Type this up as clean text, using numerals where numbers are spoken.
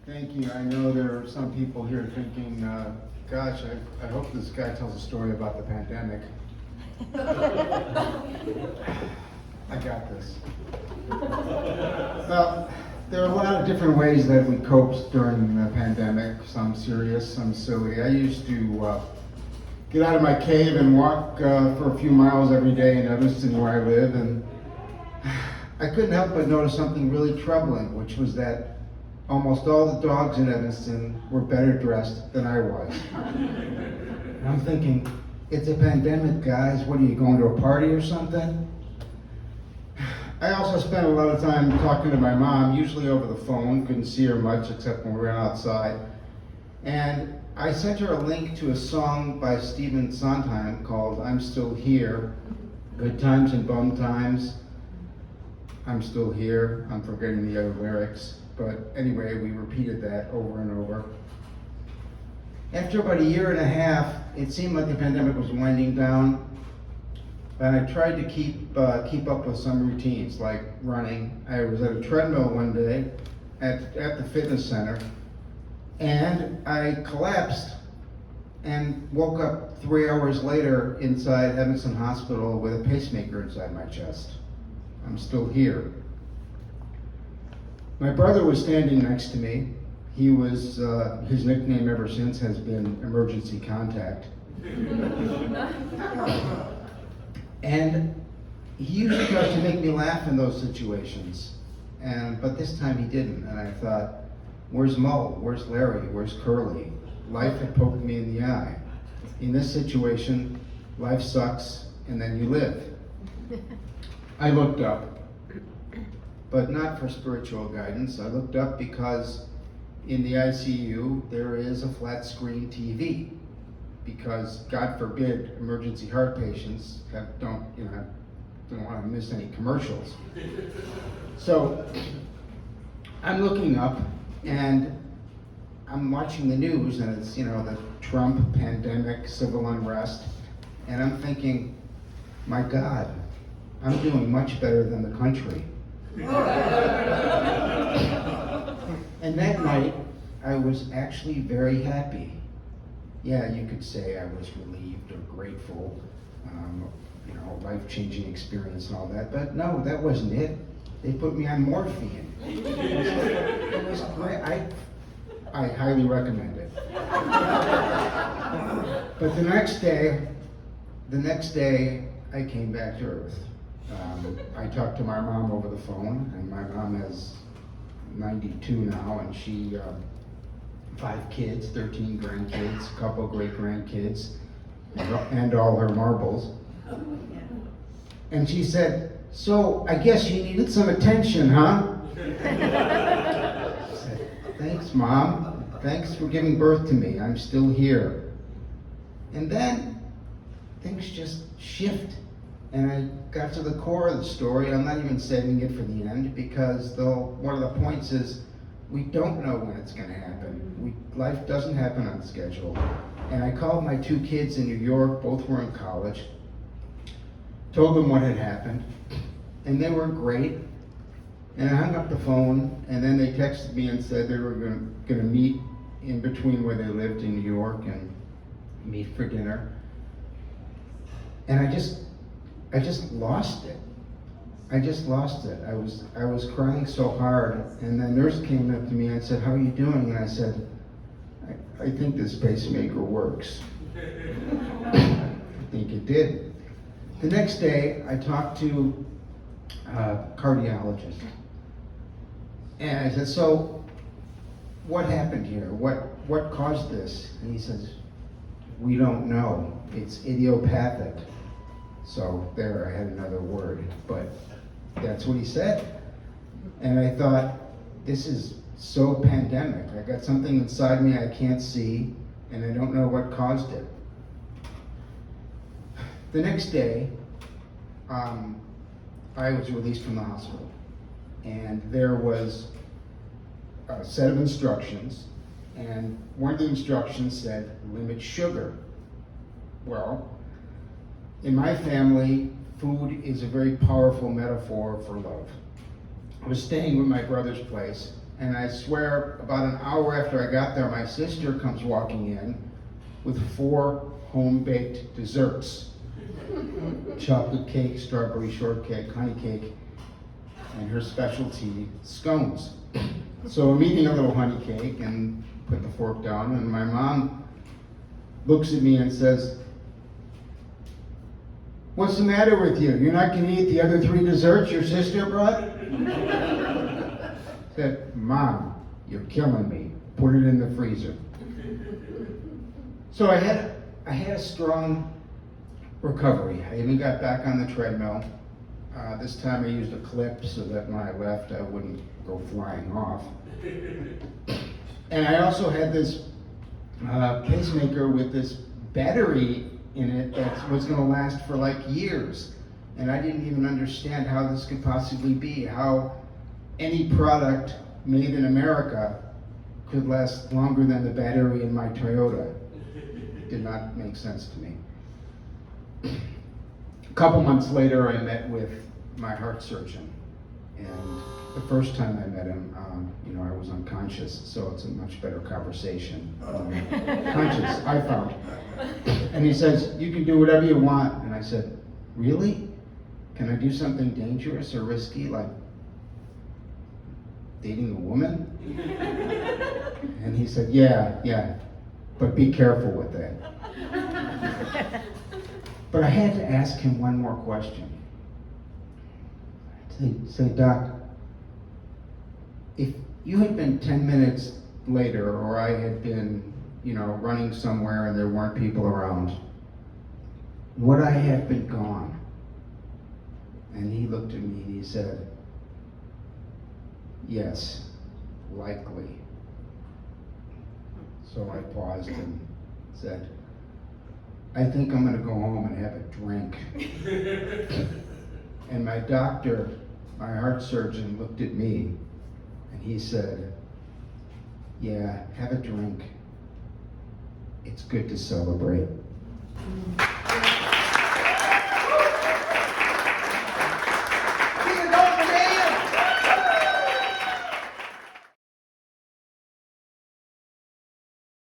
Thank you. I know there are some people here thinking, gosh, I hope this guy tells a story about the pandemic. I got this. Well, there are a lot of different ways that we coped during the pandemic, some serious, some silly. I used to get out of my cave and walk for a few miles every day in Evanston where I live, and I couldn't help but notice something really troubling, which was that almost all the dogs in Evanston were better dressed than I was. And I'm thinking, it's a pandemic, guys. What are you, going to a party or something? I also spent a lot of time talking to my mom, usually over the phone. Couldn't see her much except when we were outside. And I sent her a link to a song by Stephen Sondheim called I'm Still Here. Good times and bum times. I'm still here. I'm forgetting the other lyrics. But anyway, we repeated that over and over. After about a year and a half, it seemed like the pandemic was winding down. And I tried to keep up with some routines, like running. I was at a treadmill one day at the fitness center, and I collapsed and woke up 3 hours later inside Evanston Hospital with a pacemaker inside my chest. I'm still here. My brother was standing next to me. He was, his nickname ever since has been Emergency Contact. And he usually tries to make me laugh in those situations. But this time he didn't. And I thought, where's Mo? Where's Larry? Where's Curly? Life had poked me in the eye. In this situation, life sucks and then you live. I looked up. But not for spiritual guidance. I looked up because in the ICU there is a flat screen TV, because God forbid emergency heart patients don't want to miss any commercials. So I'm looking up and I'm watching the news, and it's the Trump pandemic, civil unrest, and I'm thinking, my God, I'm doing much better than the country. And that night, I was actually very happy. Yeah, you could say I was relieved or grateful, life-changing experience and all that, but no, that wasn't it. They put me on morphine. It was great. I highly recommend it. But the next day, I came back to Earth. I talked to my mom over the phone, and my mom is 92 now, and she 5 kids, 13 grandkids, a couple grandkids, and all her marbles. And she said, "So I guess you needed some attention, huh?" I said, "Thanks, Mom. Thanks for giving birth to me. I'm still here." And then things just shift. And I got to the core of the story. I'm not even saving it for the end, because one of the points is we don't know when it's going to happen. Life doesn't happen on schedule. And I called my 2 kids in New York, both were in college, told them what had happened, and they were great. And I hung up the phone, and then they texted me and said they were going to meet in between where they lived in New York and meet for dinner. And I just lost it. I was crying so hard, and the nurse came up to me and said, "How are you doing?" And I said, I think this pacemaker works." I think it did. The next day, I talked to a cardiologist, and I said, "So, what happened here? What caused this?" And he says, "We don't know. It's idiopathic." So there, I had another word, but that's what he said. And I thought, this is so pandemic. I got something inside me I can't see, and I don't know what caused it. The next day, I was released from the hospital, and there was a set of instructions, and one of the instructions said, limit sugar. Well, in my family, food is a very powerful metaphor for love. I was staying with my brother's place, And I swear, about an hour after I got there, my sister comes walking in with 4 home-baked desserts. Chocolate cake, strawberry shortcake, honey cake, and her specialty, scones. So I'm eating a little honey cake and put the fork down, and my mom looks at me and says, "What's the matter with you? You're not gonna eat the other 3 desserts your sister brought?" I said, "Mom, you're killing me. Put it in the freezer." So I had a strong recovery. I even got back on the treadmill. This time I used a clip so that when I left I wouldn't go flying off. And I also had this pacemaker with this battery in it that was going to last for like years. And I didn't even understand how this could possibly be, how any product made in America could last longer than the battery in my Toyota. It did not make sense to me. A couple months later, I met with my heart surgeon, and the first time I met him, I was unconscious, so it's a much better conversation. Conscious, I found. And he says, "You can do whatever you want." And I said, "Really? Can I do something dangerous or risky, like dating a woman?" And he said, yeah, but be careful with that." But I had to ask him one more question. Say, "Doc, if you had been 10 minutes later, or I had been, running somewhere and there weren't people around, would I have been gone?" And he looked at me and he said, "Yes, likely." So I paused and said, "I think I'm gonna go home and have a drink." And my doctor, my heart surgeon, looked at me and he said, "Yeah, have a drink. It's good to celebrate."